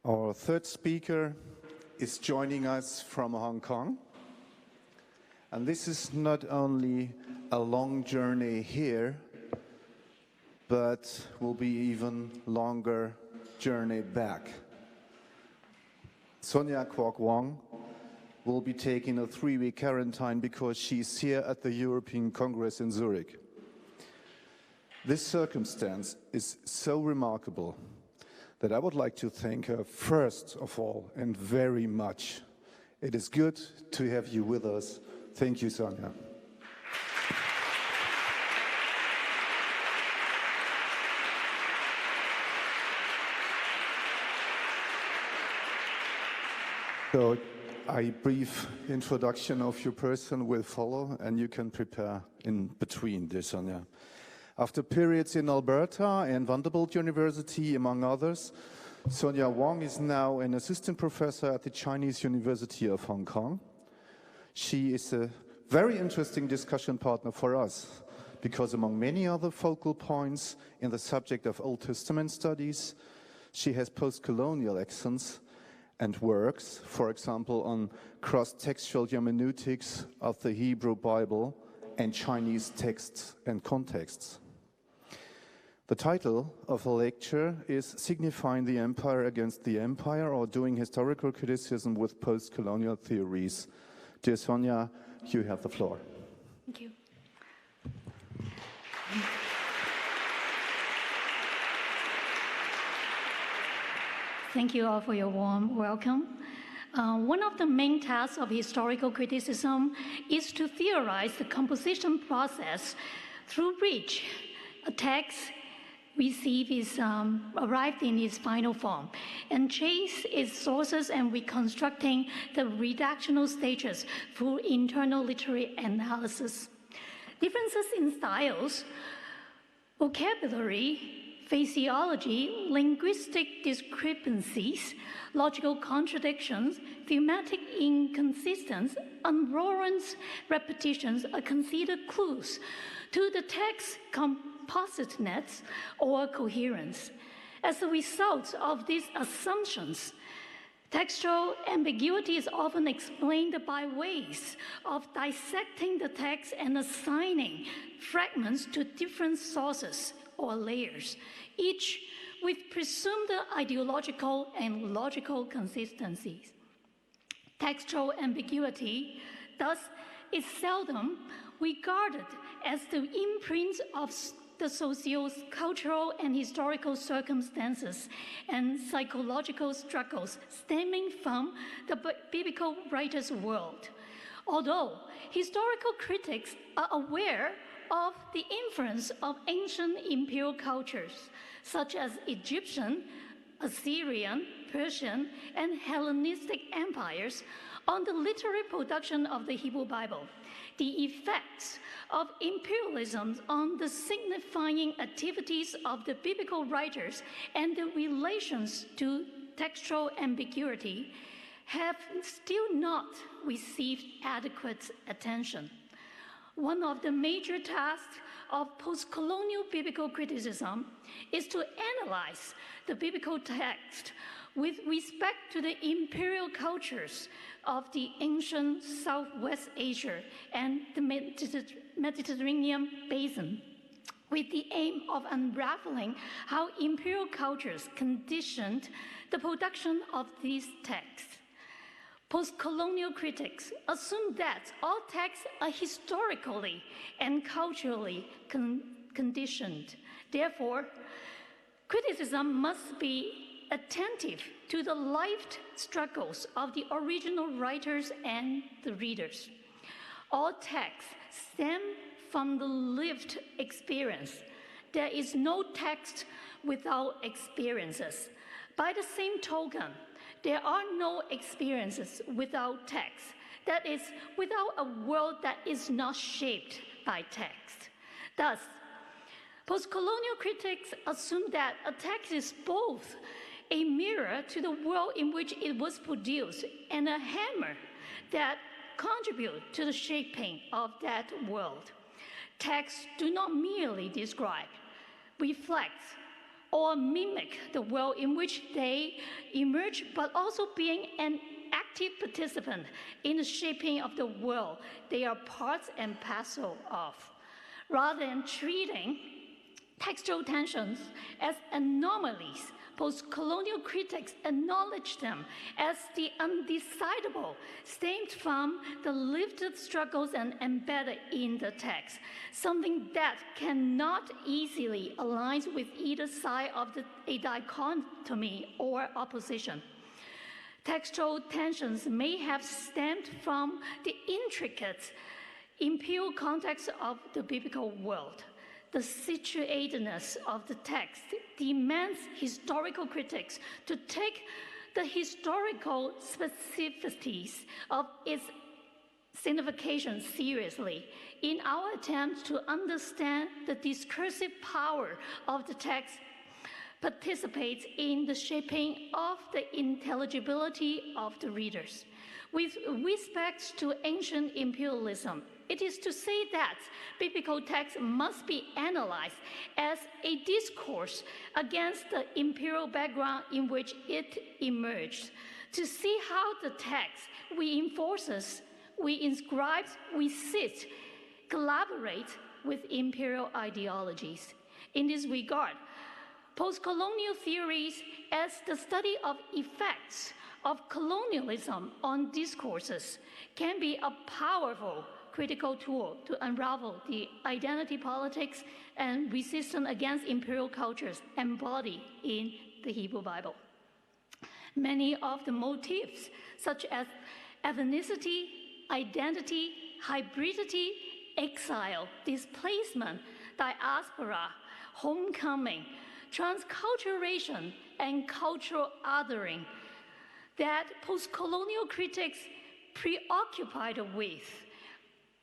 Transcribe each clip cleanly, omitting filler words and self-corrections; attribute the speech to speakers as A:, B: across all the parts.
A: Our third speaker is joining us from Hong Kong. And this is not only a long journey here, but will be even longer journey back. Sonia Kwok Wong will be taking a 3-week quarantine because she's here at the European Congress in Zurich. This circumstance is so remarkable that I would like to thank her first of all and very much. It is good to have you with us. Thank you, Sonia. So a brief introduction of your person will follow, and you can prepare in between, dear Sonia. After periods in Alberta and Vanderbilt University, among others, Sonia Wong is now an assistant professor at the Chinese University of Hong Kong. She is a very interesting discussion partner for us because among many other focal points in the subject of Old Testament studies, she has postcolonial accents and works, for example, on cross-textual hermeneutics of the Hebrew Bible and Chinese texts and contexts. The title of the lecture is Signifying the Empire against the Empire, or Doing Historical Criticism with Postcolonial Theories. Dear Sonia, you have the floor.
B: Thank you. Thank you all for your warm welcome. One of the main tasks of historical criticism is to theorize the composition process through which a text arrived in its final form, and trace its sources and reconstructing the redactional stages through internal literary analysis. Differences in styles, vocabulary, phraseology, linguistic discrepancies, logical contradictions, thematic inconsistencies, unwarranted repetitions are considered clues to the text compositeness or coherence. As a result of these assumptions, textual ambiguity is often explained by ways of dissecting the text and assigning fragments to different sources or layers, each with presumed ideological and logical consistencies. Textual ambiguity, thus, is seldom regarded as the imprint of the socio-cultural and historical circumstances and psychological struggles stemming from the biblical writer's world. Although historical critics are aware of the influence of ancient imperial cultures, such as Egyptian, Assyrian, Persian, and Hellenistic empires on the literary production of the Hebrew Bible, the effects of imperialism on the signifying activities of the biblical writers and the relations to textual ambiguity have still not received adequate attention. One of the major tasks of postcolonial biblical criticism is to analyze the biblical text with respect to the imperial cultures of the ancient Southwest Asia and the Mediterranean basin, with the aim of unraveling how imperial cultures conditioned the production of these texts. Postcolonial critics assume that all texts are historically and culturally conditioned. Therefore, criticism must be attentive to the lived struggles of the original writers and the readers. All texts stem from the lived experience. There is no text without experiences. By the same token, there are no experiences without text. That is, without a world that is not shaped by text. Thus, postcolonial critics assume that a text is both a mirror to the world in which it was produced and a hammer that contributes to the shaping of that world. Texts do not merely describe, reflect, or mimic the world in which they emerge, but also being an active participant in the shaping of the world they are parts and parcel of, rather than treating textual tensions as anomalies. Post-colonial critics acknowledge them as the undecidable, stemmed from the lived struggles and embedded in the text, something that cannot easily align with either side of a dichotomy or opposition. Textual tensions may have stemmed from the intricate imperial context of the biblical world. The situatedness of the text demands historical critics to take the historical specificities of its signification seriously in our attempt to understand the discursive power of the text participates in the shaping of the intelligibility of the readers. With respect to ancient imperialism, it is to say that biblical text must be analyzed as a discourse against the imperial background in which it emerged, to see how the text reinforces, we inscribe, we sit, collaborate with imperial ideologies. In this regard, post-colonial theories as the study of effects of colonialism on discourses can be a powerful critical tool to unravel the identity politics and resistance against imperial cultures embodied in the Hebrew Bible. Many of the motifs, such as ethnicity, identity, hybridity, exile, displacement, diaspora, homecoming, transculturation, and cultural othering that post-colonial critics preoccupied with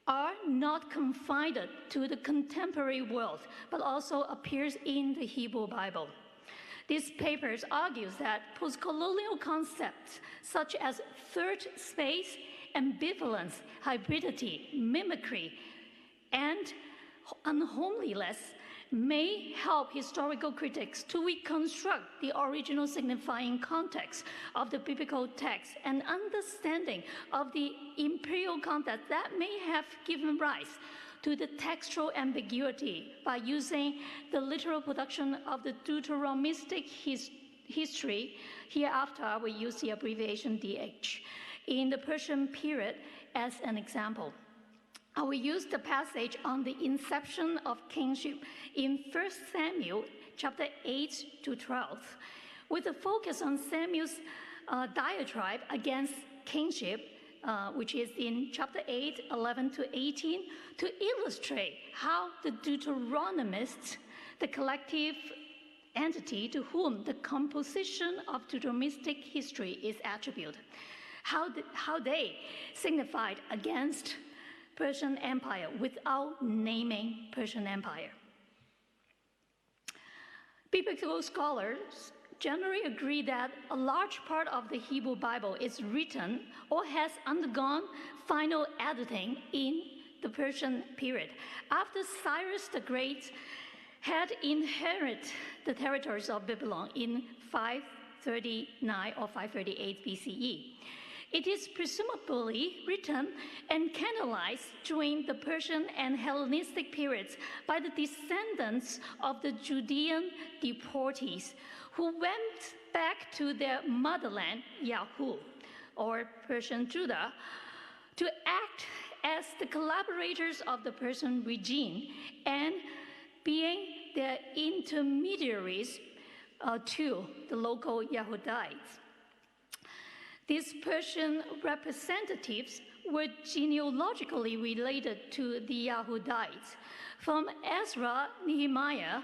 B: are not confined to the contemporary world, but also appears in the Hebrew Bible. These papers argue that post-colonial concepts such as third space, ambivalence, hybridity, mimicry, and unhomeliness may help historical critics to reconstruct the original signifying context of the biblical text and understanding of the imperial context that may have given rise to the textual ambiguity by using the literal production of the Deuteronomistic history. Hereafter, I will use the abbreviation DH in the Persian period as an example. I will use the passage on the inception of kingship in 1 Samuel chapter 8 to 12, with a focus on Samuel's diatribe against kingship, which is in chapter 8, 11 to 18, to illustrate how the Deuteronomists, the collective entity to whom the composition of Deuteronomistic history is attributed, how they signified against Persian Empire without naming Persian Empire. Biblical scholars generally agree that a large part of the Hebrew Bible is written or has undergone final editing in the Persian period, after Cyrus the Great had inherited the territories of Babylon in 539 or 538 BCE. It is presumably written and canonized during the Persian and Hellenistic periods by the descendants of the Judean deportees who went back to their motherland, Yahoo, or Persian Judah, to act as the collaborators of the Persian regime and being the intermediaries to the local Yahudites. These Persian representatives were genealogically related to the Yahudites. From Ezra, Nehemiah,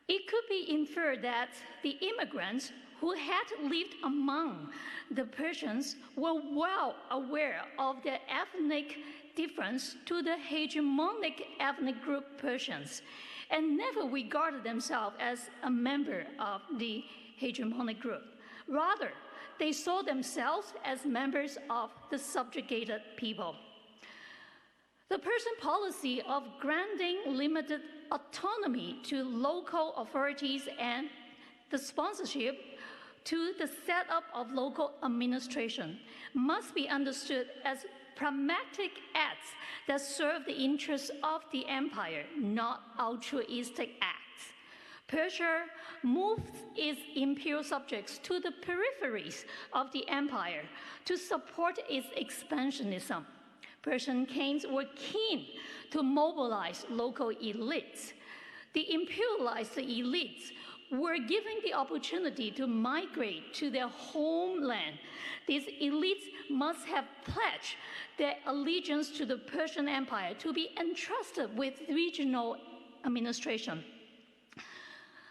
B: it could be inferred that the immigrants who had lived among the Persians were well aware of the ethnic difference to the hegemonic ethnic group Persians, and never regarded themselves as a member of the hegemonic group. Rather, they saw themselves as members of the subjugated people. The Persian policy of granting limited autonomy to local authorities and the sponsorship to the setup of local administration must be understood as pragmatic acts that serve the interests of the empire, not altruistic acts. Persia moved its imperial subjects to the peripheries of the empire to support its expansionism. Persian kings were keen to mobilize local elites. The imperialized elites were given the opportunity to migrate to their homeland. These elites must have pledged their allegiance to the Persian Empire to be entrusted with regional administration.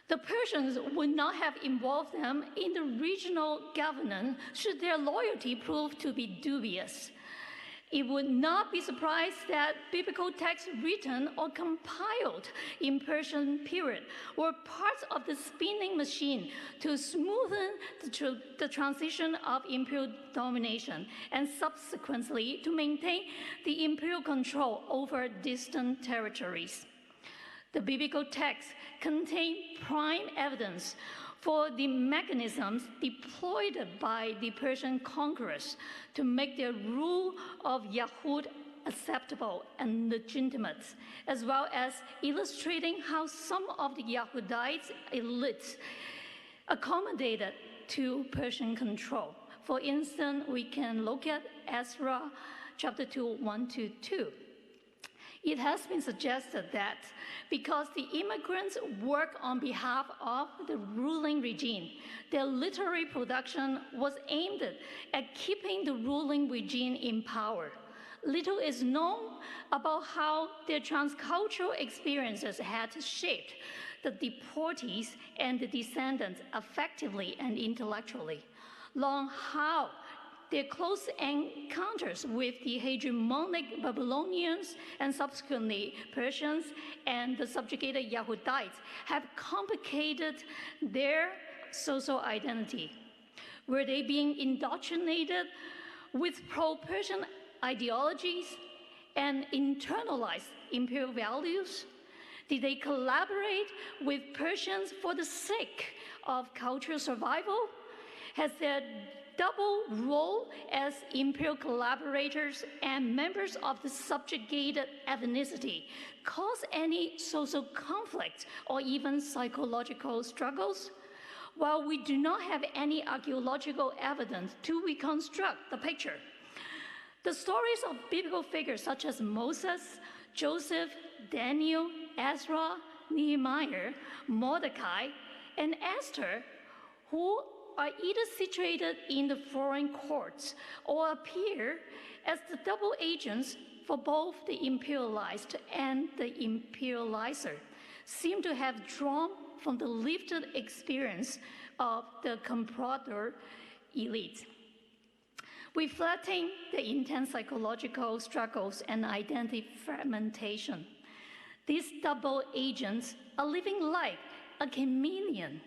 B: The Persians would not have involved them in the regional governance should their loyalty prove to be dubious. It would not be surprised that biblical texts written or compiled in Persian period were parts of the spinning machine to smoothen the transition of imperial domination and subsequently to maintain the imperial control over distant territories. The biblical texts contain prime evidence for the mechanisms deployed by the Persian conquerors to make their rule of Yahud acceptable and legitimate, as well as illustrating how some of the Yahudite elites accommodated to Persian control. For instance, we can look at Ezra chapter 2, 1-2. It has been suggested that because the immigrants work on behalf of the ruling regime, their literary production was aimed at keeping the ruling regime in power. Little is known about how their transcultural experiences had shaped the deportees and the descendants affectively and intellectually. Long how their close encounters with the hegemonic Babylonians and subsequently Persians and the subjugated Yahudites have complicated their social identity. Were they being indoctrinated with pro-Persian ideologies and internalized imperial values? Did they collaborate with Persians for the sake of cultural survival? Has their double role as imperial collaborators and members of the subjugated ethnicity cause any social conflict or even psychological struggles? While we do not have any archaeological evidence to reconstruct the picture, the stories of biblical figures such as Moses, Joseph, Daniel, Ezra, Nehemiah, Mordecai, and Esther, who are either situated in the foreign courts or appear as the double agents for both the imperialized and the imperializer, seem to have drawn from the lived experience of the comprador elite. Reflecting the intense psychological struggles and identity fragmentation, these double agents are living like a chameleon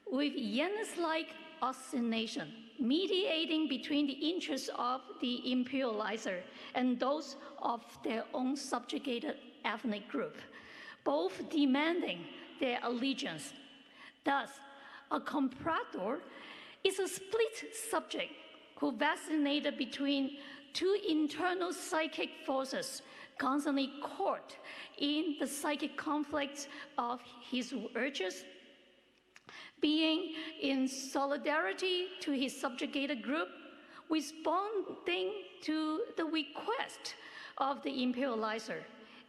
B: with Janus-like oscillation, mediating between the interests of the imperializer and those of their own subjugated ethnic group, both demanding their allegiance. Thus, a comprador is a split subject who vacillated between two internal psychic forces, constantly caught in the psychic conflicts of his urges, being in solidarity to his subjugated group, responding to the request of the imperializer,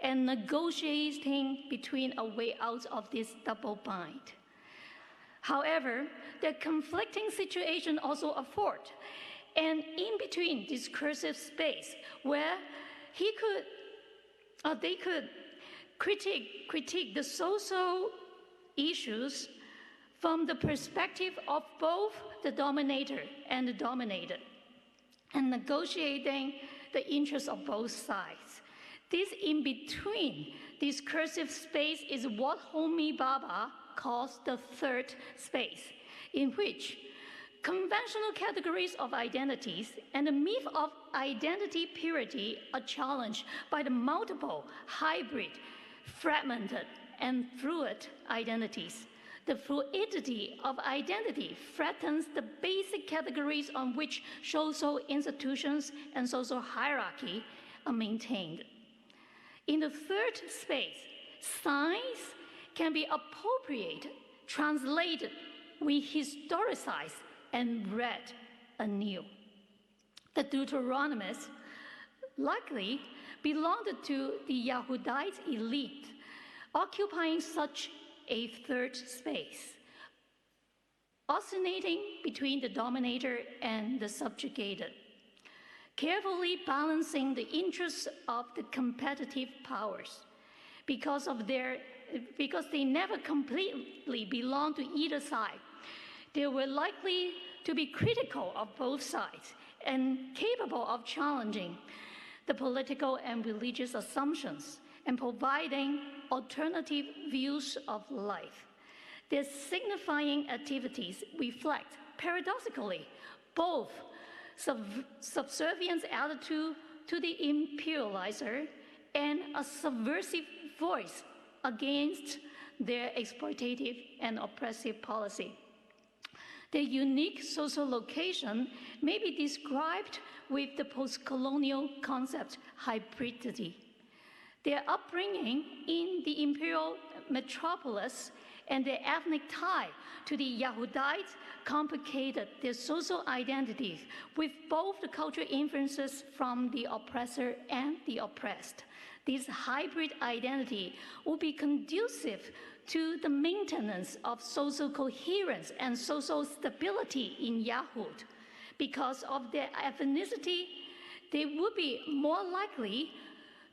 B: and negotiating between a way out of this double bind. However, the conflicting situation also afford an in-between discursive space where they could critique the social issues from the perspective of both the dominator and the dominated, and negotiating the interests of both sides. This in-between discursive space is what Homi Bhabha calls the third space, in which Conventional categories of identities and the myth of identity purity are challenged by the multiple, hybrid, fragmented, and fluid identities. The fluidity of identity threatens the basic categories on which social institutions and social hierarchy are maintained. In the third space, science can be appropriated, translated, rehistoricized, and read anew. The Deuteronomists likely belonged to the Yahudite elite, occupying such a third space, oscillating between the dominator and the subjugated, carefully balancing the interests of the competitive powers. Because they never completely belonged to either side, they were likely to be critical of both sides and capable of challenging the political and religious assumptions and providing alternative views of life. Their signifying activities reflect, paradoxically, both subservience attitude to the imperializer and a subversive voice against their exploitative and oppressive policy. Their unique social location may be described with the postcolonial concept hybridity. Their upbringing in the imperial metropolis and their ethnic tie to the Yahudites complicated their social identities with both the cultural influences from the oppressor and the oppressed. This hybrid identity will be conducive to the maintenance of social coherence and social stability in Yahud. Because of their ethnicity, they would be more likely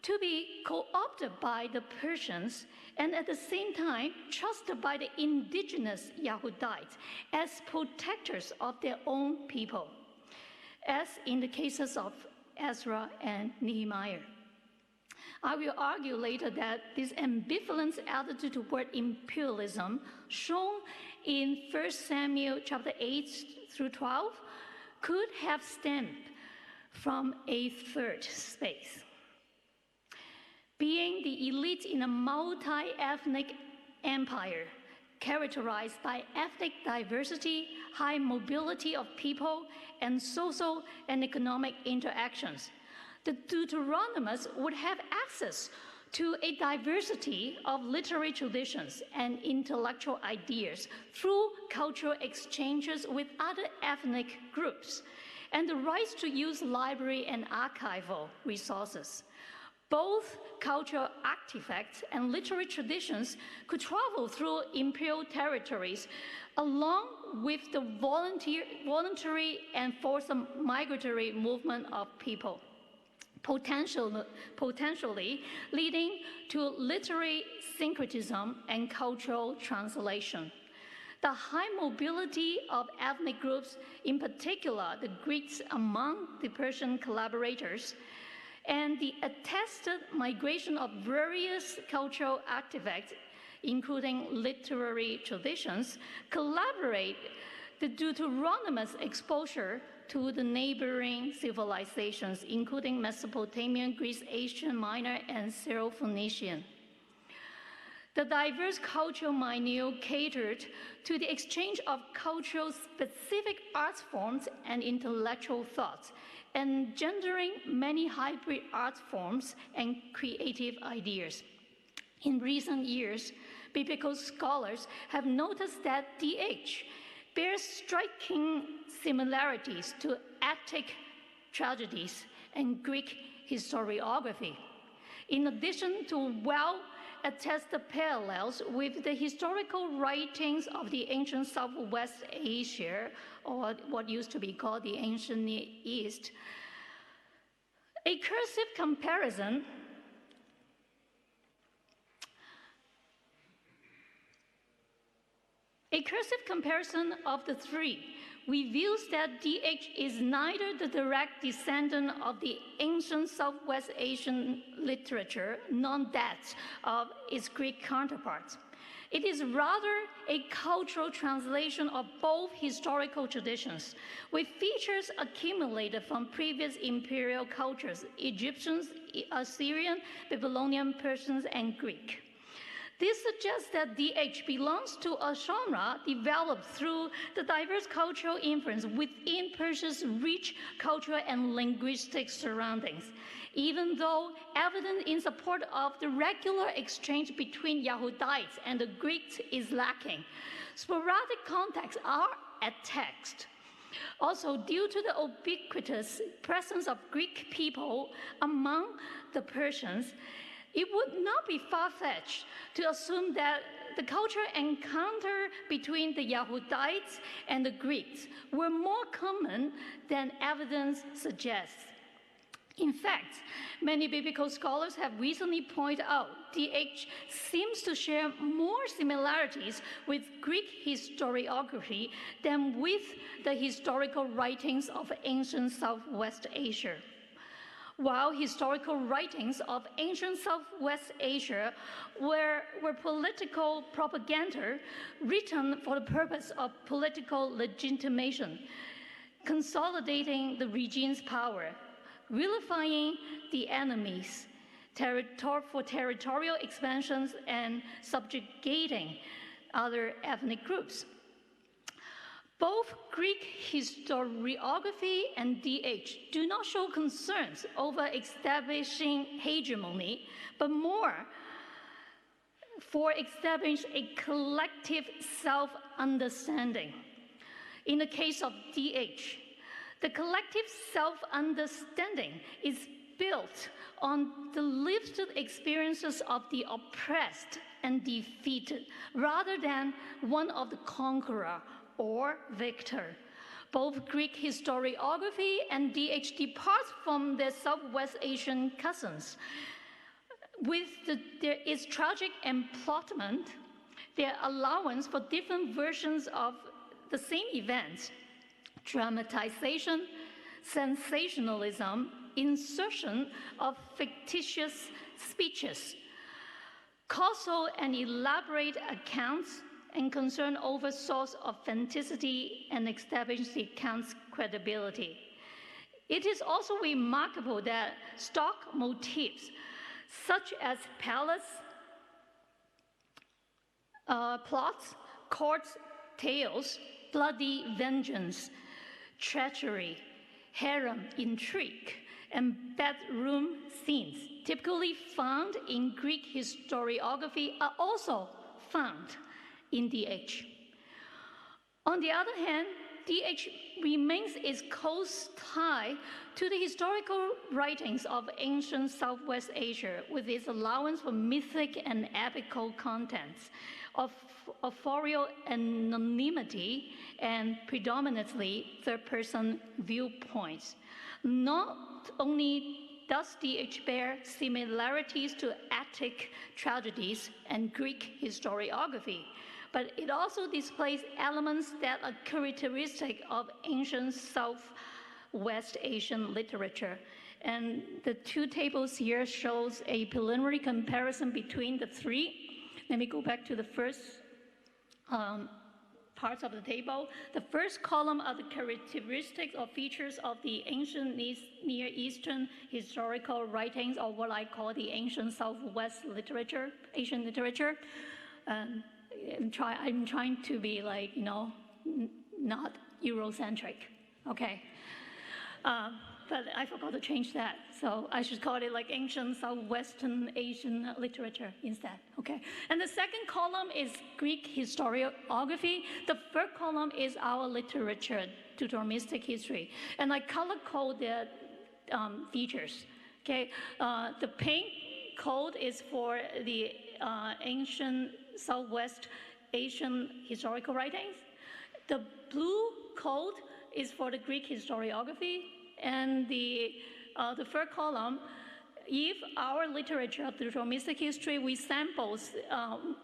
B: to be co-opted by the Persians and at the same time trusted by the indigenous Yahudites as protectors of their own people, as in the cases of Ezra and Nehemiah. I will argue later that this ambivalent attitude toward imperialism shown in 1 Samuel chapter 8 through 12 could have stemmed from a third space. Being the elite in a multi-ethnic empire characterized by ethnic diversity, high mobility of people, and social and economic interactions, the Deuteronomists would have access to a diversity of literary traditions and intellectual ideas through cultural exchanges with other ethnic groups, and the rights to use library and archival resources. Both cultural artifacts and literary traditions could travel through imperial territories along with the voluntary and forced migratory movement of people, potentially leading to literary syncretism and cultural translation. The high mobility of ethnic groups, in particular the Greeks among the Persian collaborators, and the attested migration of various cultural artifacts, including literary traditions, collaborate the Deuteronomist exposure to the neighboring civilizations, including Mesopotamian, Greece, Asian Minor, and Syro-Phoenician. The diverse cultural milieu catered to the exchange of cultural-specific art forms and intellectual thoughts, engendering many hybrid art forms and creative ideas. In recent years, biblical scholars have noticed that DH bears striking similarities to Attic tragedies and Greek historiography. In addition to well-attested parallels with the historical writings of the ancient Southwest Asia, or what used to be called the ancient Near East, a cursive comparison of the three reveals that DH is neither the direct descendant of the ancient Southwest Asian literature nor that of its Greek counterparts. It is rather a cultural translation of both historical traditions, with features accumulated from previous imperial cultures, Egyptians, Assyrian, Babylonian, Persians, and Greek. This suggests that DH belongs to a genre developed through the diverse cultural influence within Persia's rich cultural and linguistic surroundings, even though evidence in support of the regular exchange between Yahudites and the Greeks is lacking. Sporadic contacts are attached. Also, due to the ubiquitous presence of Greek people among the Persians, it would not be far-fetched to assume that the cultural encounter between the Yahudites and the Greeks were more common than evidence suggests. In fact, many biblical scholars have recently pointed out DH seems to share more similarities with Greek historiography than with the historical writings of ancient Southwest Asia. While historical writings of ancient Southwest Asia were political propaganda written for the purpose of political legitimation, consolidating the regime's power, vilifying the enemies, for territorial expansions, and subjugating other ethnic groups. Both Greek historiography and DH do not show concerns over establishing hegemony, but more for establishing a collective self-understanding. In the case of DH, the collective self-understanding is built on the lived experiences of the oppressed and defeated, rather than one of the conqueror or victor. Both Greek historiography and DH depart from their Southwest Asian cousins. With its tragic emplotment, their allowance for different versions of the same events, dramatization, sensationalism, insertion of fictitious speeches, causal and elaborate accounts, and concern over source authenticity and establish the account's credibility. It is also remarkable that stock motifs such as palace, plots, court tales, bloody vengeance, treachery, harem intrigue, and bedroom scenes typically found in Greek historiography are also found in DH. On the other hand, DH remains its close tie to the historical writings of ancient Southwest Asia, with its allowance for mythic and epical contents, of authorial anonymity, and predominantly third-person viewpoints. Not only does DH bear similarities to Attic tragedies and Greek historiography, but it also displays elements that are characteristic of ancient Southwest Asian literature. And the two tables here shows a preliminary comparison between the three. Let me go back to the first parts of the table. The first column are the characteristics or features of the ancient Near Eastern historical writings, or what I call the ancient Southwest literature, Asian literature. I'm trying to be like, not Eurocentric, okay? But I forgot to change that, so I should call it like ancient Southwestern Asian literature instead, okay? And the second column is Greek historiography. The third column is our literature, Deuteromistic history. And I color code the features, okay? The pink code is for the ancient Southwest Asian historical writings. The blue code is for the Greek historiography, and the third column, if our literature of Deuteromistic history, we samples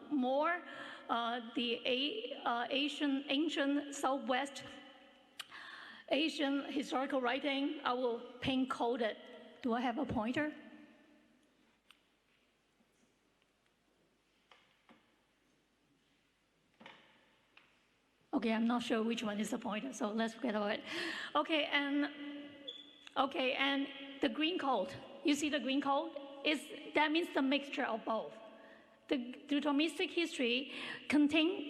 B: more the ancient Southwest Asian historical writing, I will pink code it. Do I have a pointer? Okay, I'm not sure which one is the pointer, so let's forget about it. Okay, and the green code. You see the green code? That means the mixture of both. The Deuteromistic history contains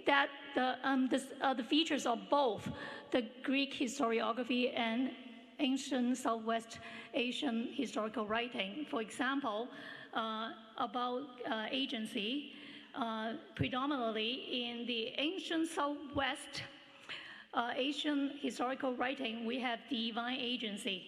B: that the features of both the Greek historiography and ancient Southwest Asian historical writing. For example, about agency, predominantly in the ancient Southwest Asian historical writing, we have divine agency,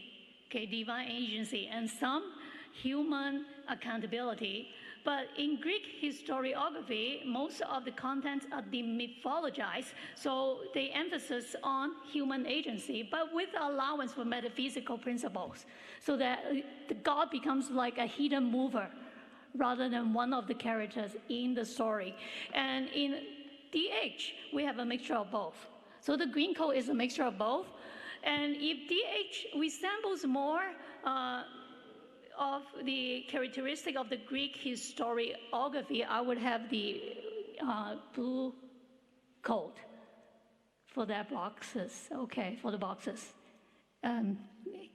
B: divine agency, and some human accountability. But in Greek historiography, most of the contents are demythologized, so they emphasize on human agency, but with allowance for metaphysical principles, so that the God becomes like a hidden mover rather than one of the characters in the story. And in DH, we have a mixture of both. So the green code is a mixture of both. And if DH resembles more of the characteristic of the Greek historiography, I would have the blue code for that boxes. Okay, for the boxes.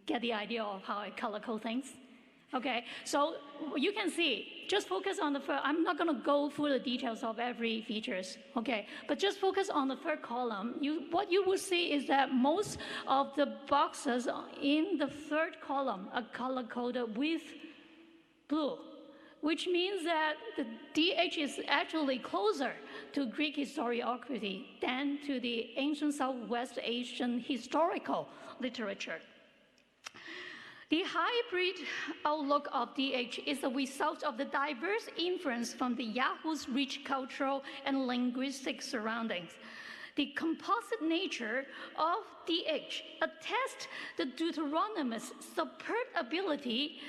B: Get the idea of how I color code things? Okay, so you can see, just focus on the first, I'm not gonna go through the details of every features, okay, but just focus on the third column. What you will see is that most of the boxes in the third column are color-coded with blue, which means that the DH is actually closer to Greek historiography than to the ancient Southwest Asian historical literature. The hybrid outlook of DH is the result of the diverse influence from the Yahoo's rich cultural and linguistic surroundings. The composite nature of DH attests the Deuteronomist's superb ability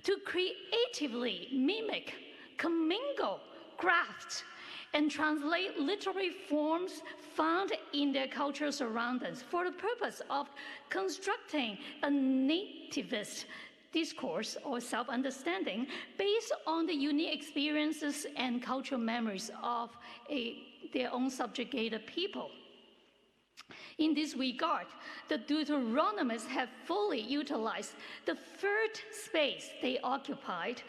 B: to creatively mimic, commingle, graft, and translate literary forms found in their cultural surroundings for the purpose of constructing a nativist discourse or self-understanding based on the unique experiences and cultural memories of their own subjugated people. In this regard, the Deuteronomists have fully utilized the third space they occupied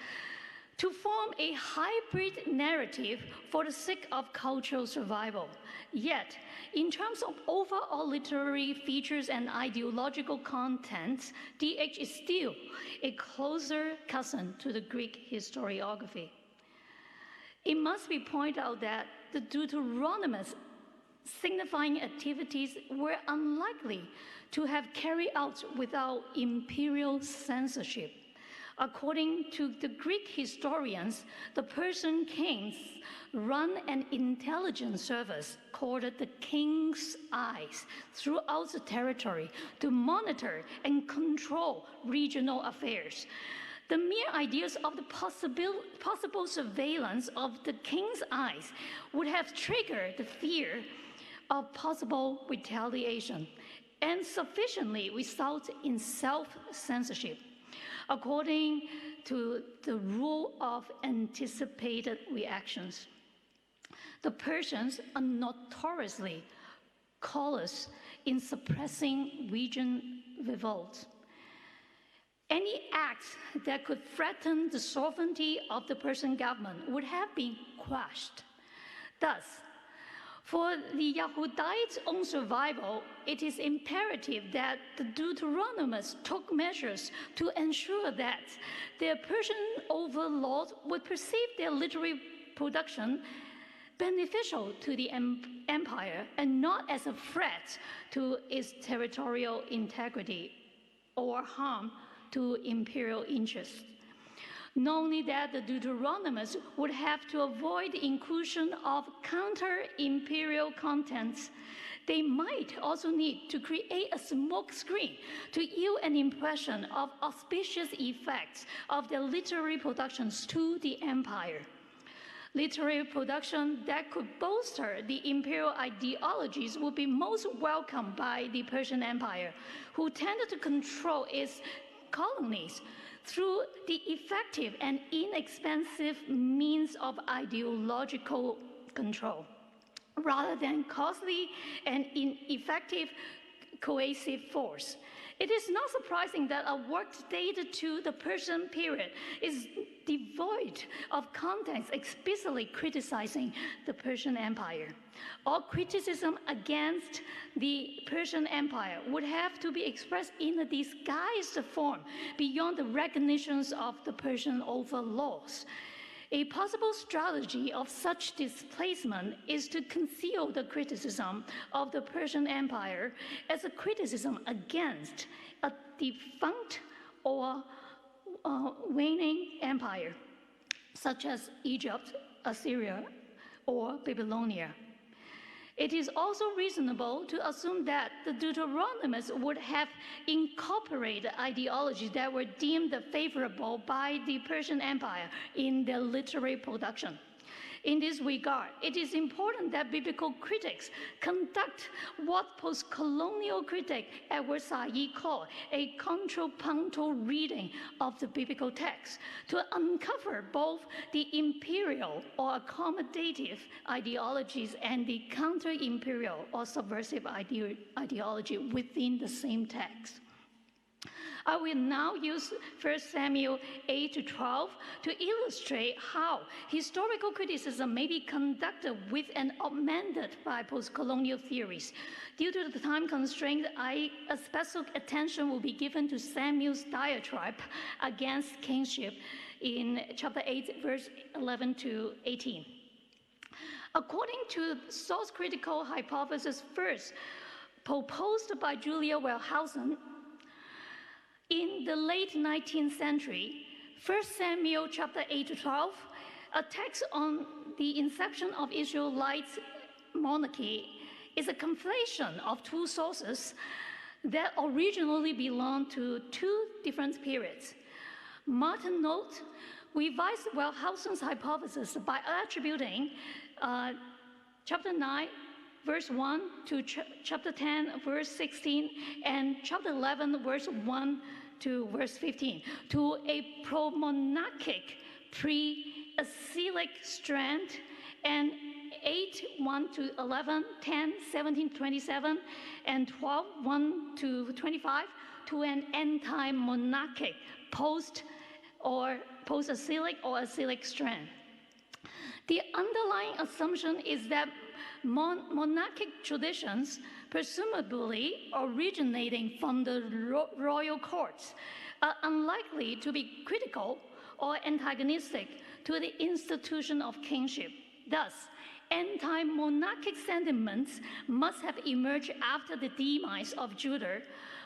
B: to form a hybrid narrative for the sake of cultural survival. Yet, in terms of overall literary features and ideological contents, DH is still a closer cousin to the Greek historiography. It must be pointed out that the Deuteronomists' signifying activities were unlikely to have carried out without imperial censorship. According to the Greek historians, the Persian kings run an intelligence service called the King's Eyes throughout the territory to monitor and control regional affairs. The mere ideas of the possible surveillance of the King's Eyes would have triggered the fear of possible retaliation and sufficiently result in self-censorship. According to the rule of anticipated reactions, the Persians are notoriously callous in suppressing region revolts. Any act that could threaten the sovereignty of the Persian government would have been crushed. Thus, for the Yahudites' own survival, it is imperative that the Deuteronomists took measures to ensure that their Persian overlords would perceive their literary production beneficial to the empire and not as a threat to its territorial integrity or harm to imperial interests. Not only that, the Deuteronomists would have to avoid the inclusion of counter-imperial contents. They might also need to create a smokescreen to yield an impression of auspicious effects of their literary productions to the empire. Literary production that could bolster the imperial ideologies would be most welcomed by the Persian Empire, who tended to control its colonies through the effective and inexpensive means of ideological control. rather than costly and ineffective coercive force. It is not surprising that a work dated to the Persian period is devoid of context explicitly criticizing the Persian Empire. All criticism against the Persian Empire would have to be expressed in a disguised form beyond the recognitions of the Persian overlords. A possible strategy of such displacement is to conceal the criticism of the Persian Empire as a criticism against a defunct or waning empire, such as Egypt, Assyria, or Babylonia. It is also reasonable to assume that the Deuteronomists would have incorporated ideologies that were deemed favorable by the Persian Empire in their literary production. In this regard, it is important that biblical critics conduct what postcolonial critic Edward Said called a contrapuntal reading of the biblical text to uncover both the imperial or accommodative ideologies and the counter-imperial or subversive ideology within the same text. I will now use 1 Samuel 8-12 to illustrate how historical criticism may be conducted with and augmented by postcolonial theories. Due to the time constraint, a special attention will be given to Samuel's diatribe against kingship in chapter 8, verse 11-18. According to the source critical hypothesis first proposed by Julia Wellhausen, in the late 19th century, 1 Samuel chapter 8-12, a text on the inception of Israelite monarchy, is a conflation of two sources that originally belonged to two different periods. Martin Noth revised Wellhausen's hypothesis by attributing chapter 9, verse 1 to chapter 10, verse 16, and chapter 11, verse 1 to verse 15, to a pro-monarchic pre-Assyric strand, and 8, 1 to 11, 10, 17, 27, and 12, 1 to 25, to an anti-monarchic post-Assyric or Assyric strand. The underlying assumption is that monarchic traditions, presumably originating from the royal courts, are unlikely to be critical or antagonistic to the institution of kingship. Thus, anti-monarchic sentiments must have emerged after the demise of Judah,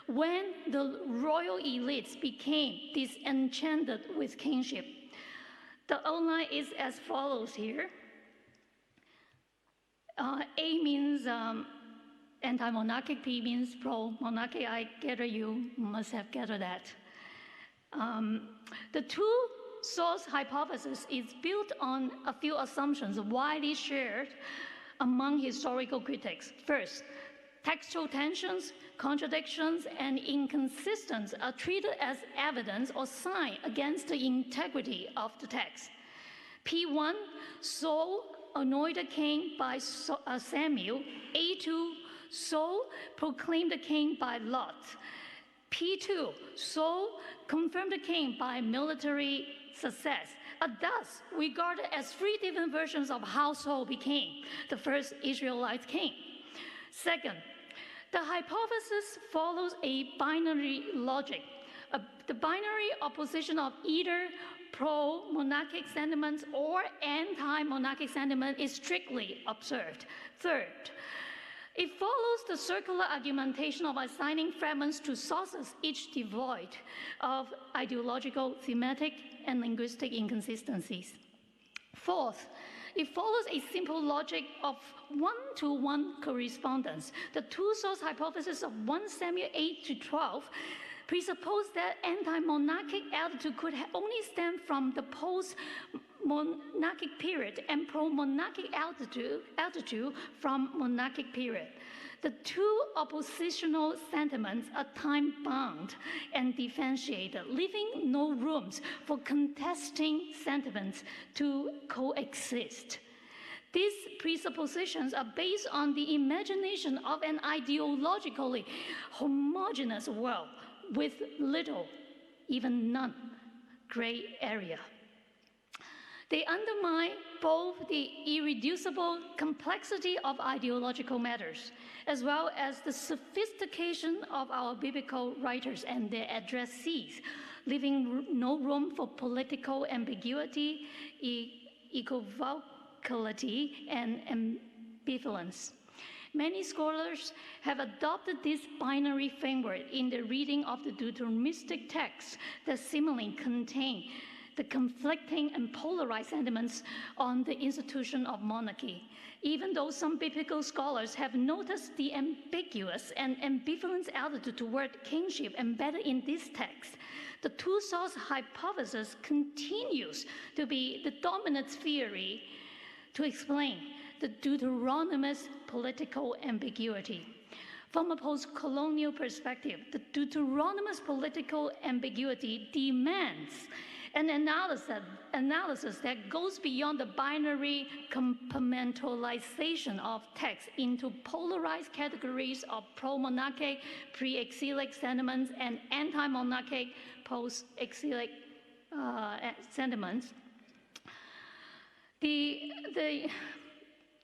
B: when the royal elites became disenchanted with kingship. The outline is as follows here. A means anti-monarchic, P means pro-monarchic. I gather you must have gathered that. The two source hypothesis is built on a few assumptions widely shared among historical critics. First, textual tensions, contradictions, and inconsistencies are treated as evidence or sign against the integrity of the text. P1, Saul anointed king by Samuel. A2, Saul proclaimed the king by Lot. P2, Saul confirmed the king by military success, are thus regarded as three different versions of how Saul became the first Israelite king. Second, the hypothesis follows a binary logic. The binary opposition of either pro-monarchic sentiments or anti-monarchic sentiment is strictly observed. Third, it follows the circular argumentation of assigning fragments to sources, each devoid of ideological, thematic, and linguistic inconsistencies. Fourth, it follows a simple logic of one-to-one correspondence. The two-source hypothesis of 1 Samuel 8-12 presuppose that anti-monarchic attitude could only stem from the post-monarchic period and pro-monarchic attitude from monarchic period. The two oppositional sentiments are time-bound and differentiated, leaving no room for contesting sentiments to coexist. These presuppositions are based on the imagination of an ideologically homogeneous world with little, even none, gray area. They undermine both the irreducible complexity of ideological matters, as well as the sophistication of our biblical writers and their addressees, leaving no room for political ambiguity, equivocality, and ambivalence. Many scholars have adopted this binary framework in the reading of the Deuteronomistic texts that seemingly contain the conflicting and polarized sentiments on the institution of monarchy. Even though some biblical scholars have noticed the ambiguous and ambivalent attitude toward kingship embedded in this text, the two-source hypothesis continues to be the dominant theory to explain the Deuteronomist political ambiguity. From a post-colonial perspective, the Deuteronomist political ambiguity demands an analysis that goes beyond the binary compartmentalization of text into polarized categories of pro-monarchic, pre-exilic sentiments and anti-monarchic, post-exilic sentiments. The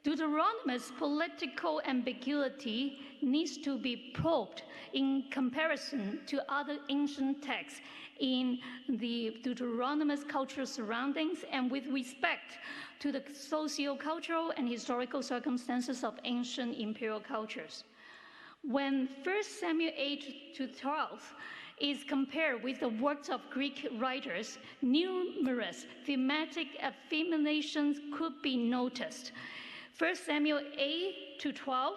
B: Deuteronomist political ambiguity needs to be probed in comparison to other ancient texts in the Deuteronomist cultural surroundings and with respect to the socio-cultural and historical circumstances of ancient imperial cultures. When 1 Samuel 8-12 is compared with the works of Greek writers, numerous thematic affirmations could be noticed. 1 Samuel 8-12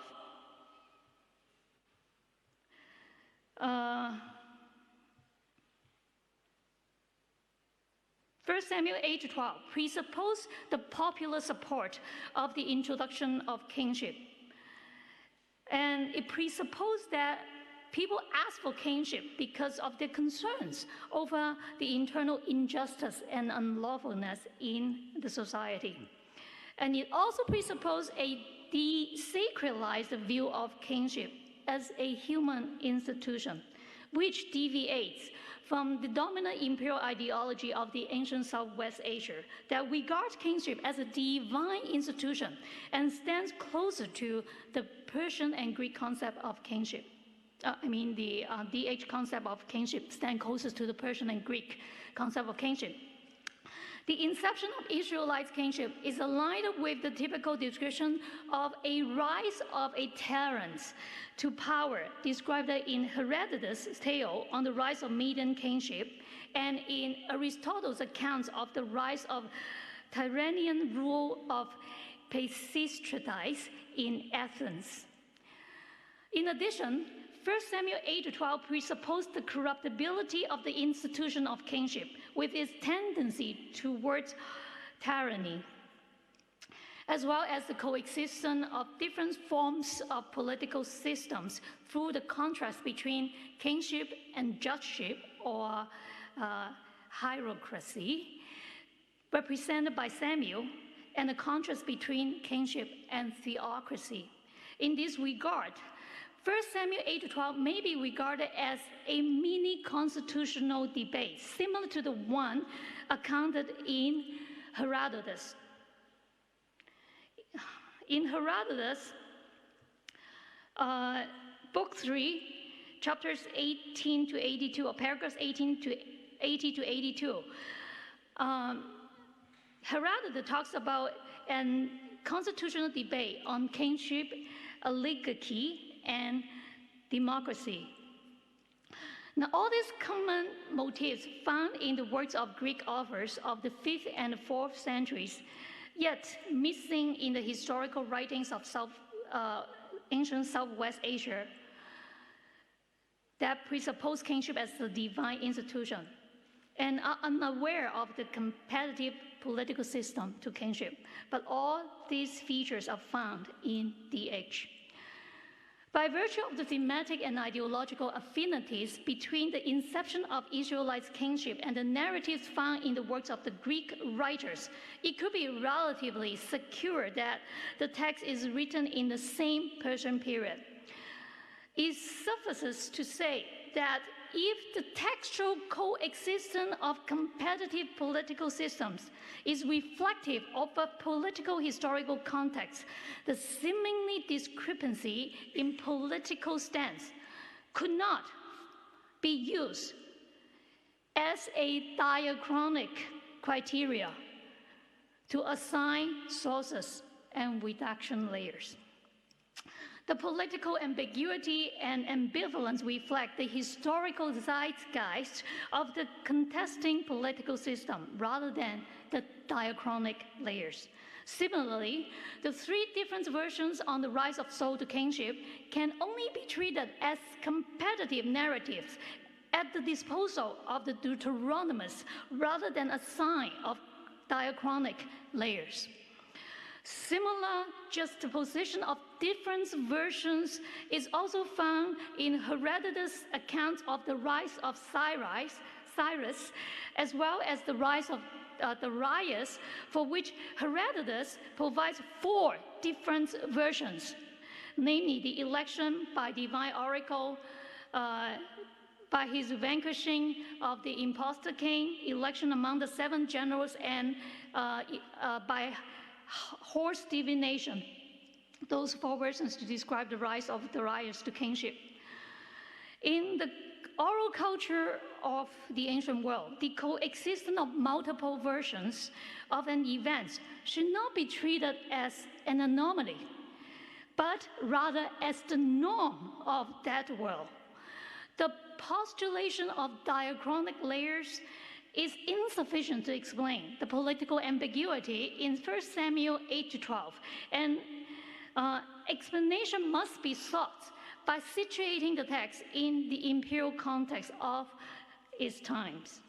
B: 1 Samuel 8-12 presuppose the popular support of the introduction of kingship. And it presupposed that people ask for kingship because of their concerns over the internal injustice and unlawfulness in the society. And it also presupposed a desacralized view of kingship as a human institution, which deviates from the dominant imperial ideology of the ancient Southwest Asia that regards kingship as a divine institution and stands closer to the Persian and Greek concept of kingship. The DH concept of kingship stands closest to the Persian and Greek concept of kingship. The inception of Israelite kingship is aligned with the typical description of a rise of a tyrant to power, described in Herodotus' tale on the rise of Median kingship, and in Aristotle's accounts of the rise of Tyrrhenian rule of Pisistratus in Athens. In addition, 1 Samuel 8-12 presupposed the corruptibility of the institution of kingship with its tendency towards tyranny, as well as the coexistence of different forms of political systems through the contrast between kingship and judgeship, or hierarchy, represented by Samuel, and the contrast between kingship and theocracy. In this regard, 1 Samuel 8-12 may be regarded as a mini-constitutional debate, similar to the one accounted in Herodotus. In Herodotus, Book 3, chapters 18-82, or paragraphs 80-82, Herodotus talks about a constitutional debate on kingship, oligarchy, and democracy. Now, all these common motifs found in the works of Greek authors of the 5th and 4th centuries, yet missing in the historical writings of ancient Southwest Asia, that presuppose kingship as the divine institution, and are unaware of the competitive political system to kingship. But all these features are found in DH. By virtue of the thematic and ideological affinities between the inception of Israelite kingship and the narratives found in the works of the Greek writers, it could be relatively secure that the text is written in the same Persian period. It suffices to say that if the textual coexistence of competitive political systems is reflective of a political historical context, the seemingly discrepancy in political stance could not be used as a diachronic criteria to assign sources and reduction layers. The political ambiguity and ambivalence reflect the historical zeitgeist of the contesting political system rather than the diachronic layers. Similarly, the three different versions on the rise of soul to kingship can only be treated as competitive narratives at the disposal of the Deuteronomists rather than a sign of diachronic layers. Similar juxtaposition of different versions is also found in Herodotus' accounts of the rise of Cyrus, as well as the rise of Darius, for which Herodotus provides 4 different versions, namely the election by divine oracle, by his vanquishing of the impostor king, election among the 7 generals, and by horse divination. Those 4 versions to describe the rise of Darius to kingship. In the oral culture of the ancient world, the coexistence of multiple versions of an event should not be treated as an anomaly, but rather as the norm of that world. The postulation of diachronic layers is insufficient to explain the political ambiguity in 1 Samuel 8-12, and explanation must be sought by situating the text in the imperial context of its times.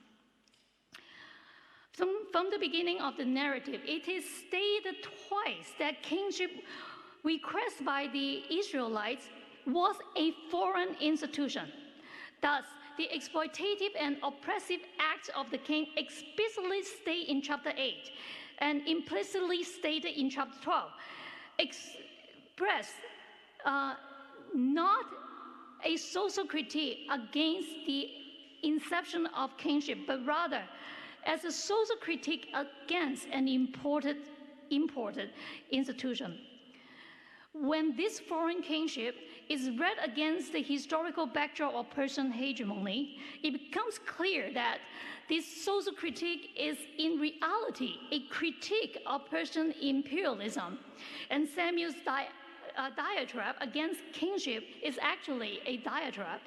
B: From the beginning of the narrative, it is stated twice that kingship requested by the Israelites was a foreign institution. Thus, the exploitative and oppressive acts of the king explicitly state in chapter 8 and implicitly stated in chapter 12, express not a social critique against the inception of kingship, but rather as a social critique against an imported institution. When this foreign kingship is read against the historical backdrop of Persian hegemony, it becomes clear that this social critique is in reality a critique of Persian imperialism, and Samuel's diatribe against kingship is actually a diatribe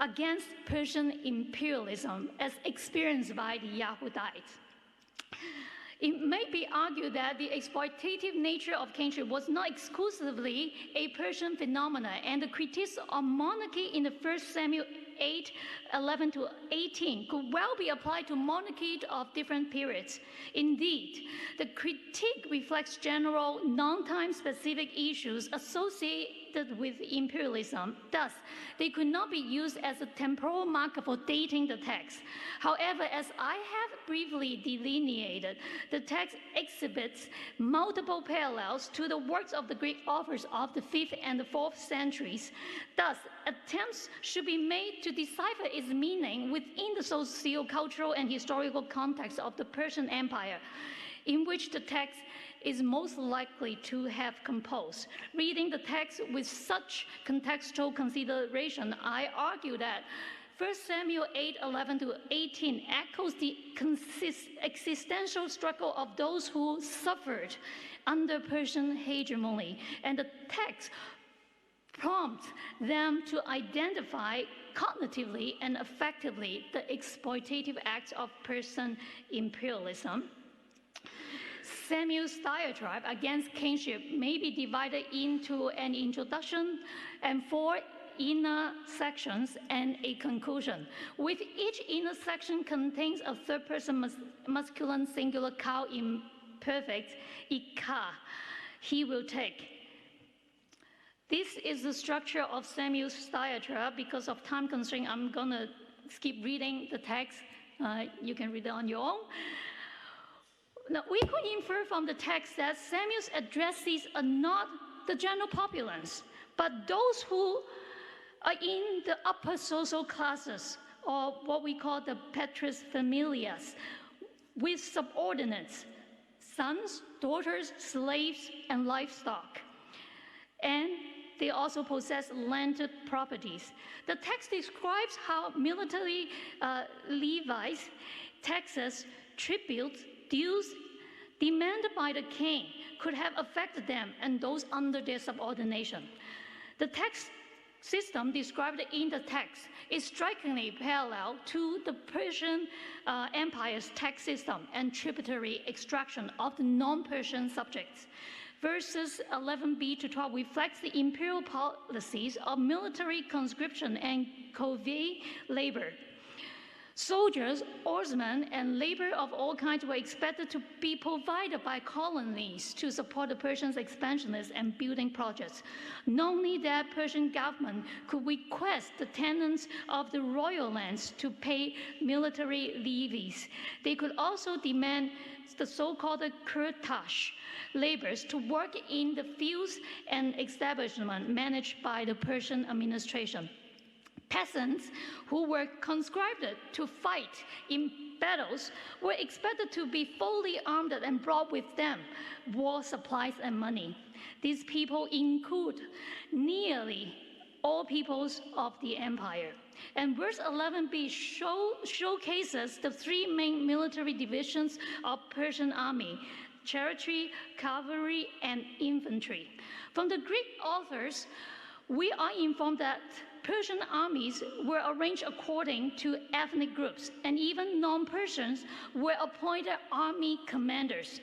B: against Persian imperialism as experienced by the Yahudites. It may be argued that the exploitative nature of kingship was not exclusively a Persian phenomenon, and the critiques of monarchy in the 1 Samuel 8:11-18 could well be applied to monarchy of different periods. Indeed, the critique reflects general, non-time specific issues associated with imperialism. Thus, they could not be used as a temporal marker for dating the text. However, as I have briefly delineated, the text exhibits multiple parallels to the works of the Greek authors of the 5th and the 4th centuries. Thus, attempts should be made to decipher its meaning within the socio-cultural and historical context of the Persian Empire, in which the text is most likely to have composed. Reading the text with such contextual consideration, I argue that 1 Samuel 8:11-18 echoes the existential struggle of those who suffered under Persian hegemony, and the text prompts them to identify cognitively and effectively the exploitative acts of Persian imperialism. Samuel's diatribe against kingship may be divided into an introduction and 4 inner sections and a conclusion, with each inner section contains a third-person masculine singular cow imperfect, Ika, he will take. This is the structure of Samuel's diatribe. Because of time constraint, I'm going to skip reading the text. You can read it on your own. Now, we could infer from the text that Samuel's addressees are not the general populace, but those who are in the upper social classes, or what we call the patres familias, with subordinates, sons, daughters, slaves, and livestock. And they also possess landed properties. The text describes how military levies, taxes, tributes, dues demanded by the king could have affected them and those under their subordination. The tax system described in the text is strikingly parallel to the Persian Empire's tax system and tributary extraction of the non-Persian subjects. Verses 11b to 12 reflects the imperial policies of military conscription and covey labor. Soldiers, oarsmen, and labor of all kinds were expected to be provided by colonies to support the Persians' expansionist and building projects. Not only that, Persian government could request the tenants of the royal lands to pay military levies. They could also demand the so-called kurtash laborers to work in the fields and establishment managed by the Persian administration. Peasants who were conscribed to fight in battles were expected to be fully armed and brought with them war supplies and money. These people include nearly all peoples of the empire. And verse 11b showcases the three main military divisions of Persian army: chariotry, cavalry, and infantry. From the Greek authors, we are informed that Persian armies were arranged according to ethnic groups, and even non-Persians were appointed army commanders.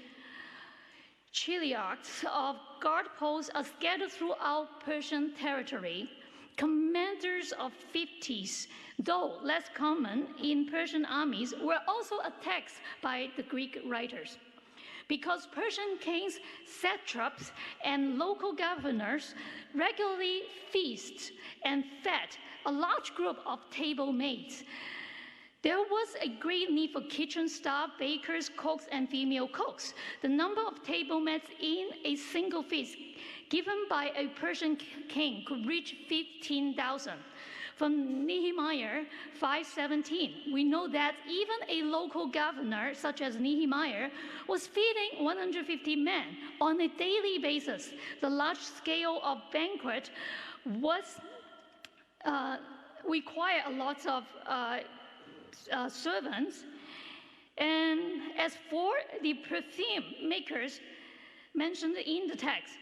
B: Chiliarchs of guard posts are scattered throughout Persian territory. Commanders of 50s, though less common in Persian armies, were also attacked by the Greek writers. Because Persian kings, satraps, and local governors regularly feasted and fed a large group of table maids, there was a great need for kitchen staff, bakers, cooks, and female cooks. The number of table maids in a single feast given by a Persian king could reach 15,000. From Nehemiah 5:17, we know that even a local governor, such as Nehemiah, was feeding 150 men on a daily basis. The large scale of banquet was require a lot of servants. And as for the perfume makers mentioned in the text,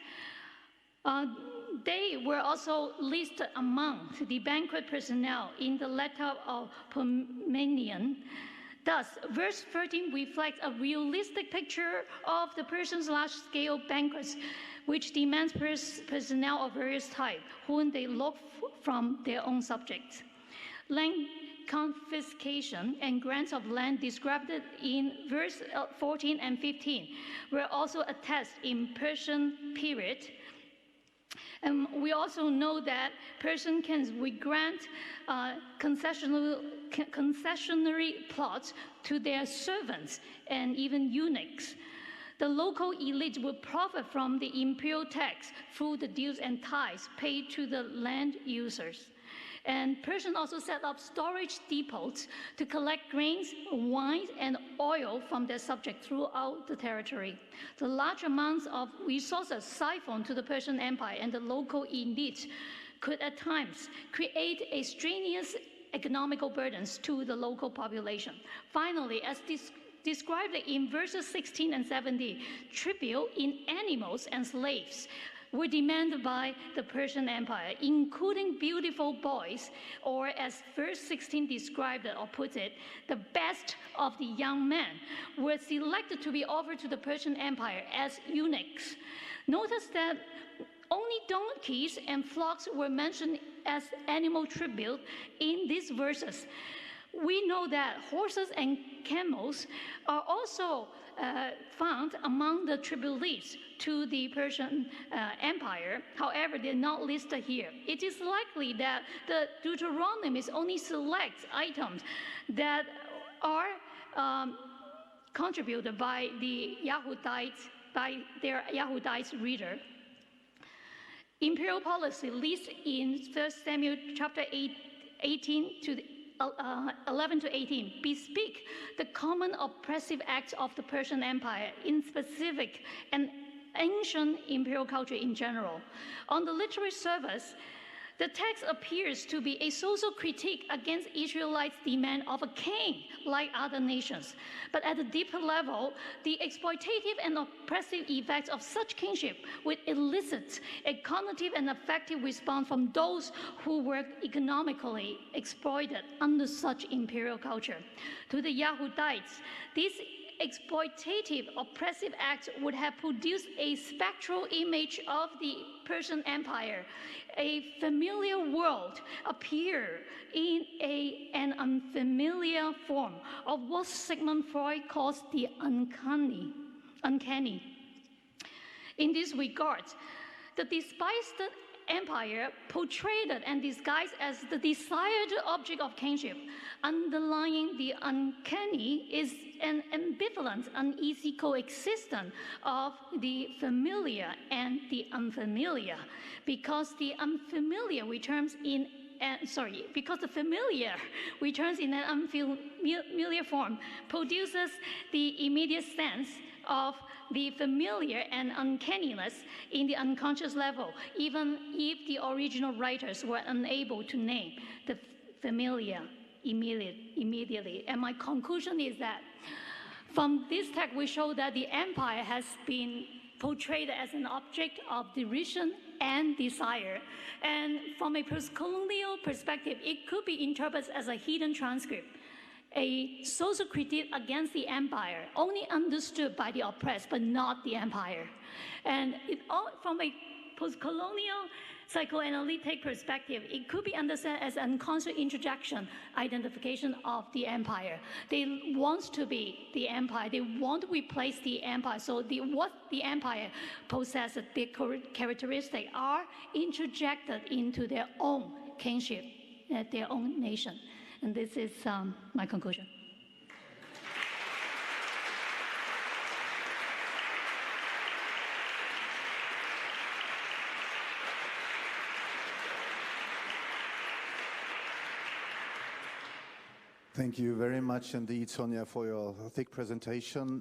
B: they were also listed among the banquet personnel in the letter of Postcolonial. Thus, verse 13 reflects a realistic picture of the Persians' large-scale banquets, which demands personnel of various types, whom they look from their own subjects. Land confiscation and grants of land described in verse 14 and 15 were also attested in Persian period. And we also know that Persian kings would grant concessionary plots to their servants and even eunuchs. The local elite would profit from the imperial tax through the dues and tithes paid to the land users. And Persians also set up storage depots to collect grains, wine, and oil from their subjects throughout the territory. The large amounts of resources siphoned to the Persian Empire and the local elite could at times create a strenuous economical burdens to the local population. Finally, as described in verses 16 and 17, tribute in animals and slaves were demanded by the Persian Empire, including beautiful boys, or as verse 16 described it or put it, the best of the young men were selected to be offered to the Persian Empire as eunuchs. Notice that only donkeys and flocks were mentioned as animal tribute in these verses. We know that horses and camels are also found among the tributes to the Persian Empire. However, they're not listed here. It is likely that the Deuteronomy only selects items that are contributed by the Yahudites, by their Yahudite reader. Imperial policy lists in 1 Samuel chapter 18 to 11 to 18 bespeak the common oppressive acts of the Persian Empire in specific and ancient imperial culture in general. On the literary surface, the text appears to be a social critique against Israelites' demand of a king like other nations. But at a deeper level, the exploitative and oppressive effects of such kingship would elicit a cognitive and affective response from those who were economically exploited under such imperial culture. To the Yahudites, these exploitative, oppressive acts would have produced a spectral image of the Persian Empire. A familiar world appear in an unfamiliar form of what Sigmund Freud calls the uncanny. In this regard, the despised empire portrayed and disguised as the desired object of kingship, underlying the uncanny is an ambivalent, uneasy coexistence of the familiar and the unfamiliar, because the unfamiliar returns in because the familiar returns in an unfamiliar form, produces the immediate sense of the familiar and uncanniness in the unconscious level, even if the original writers were unable to name the familiar immediately. And my conclusion is that from this text, we show that the empire has been portrayed as an object of derision and desire. And from a postcolonial perspective, it could be interpreted as a hidden transcript, a social critique against the empire, only understood by the oppressed, but not the empire. And from a postcolonial psychoanalytic perspective, it could be understood as an unconscious interjection, identification of the empire. They want to be the empire. They want to replace the empire. So what the empire possesses, the characteristics are interjected into their own kingship, their own nation. And this is my conclusion.
A: Thank you very much indeed, Sonia, for your thick presentation.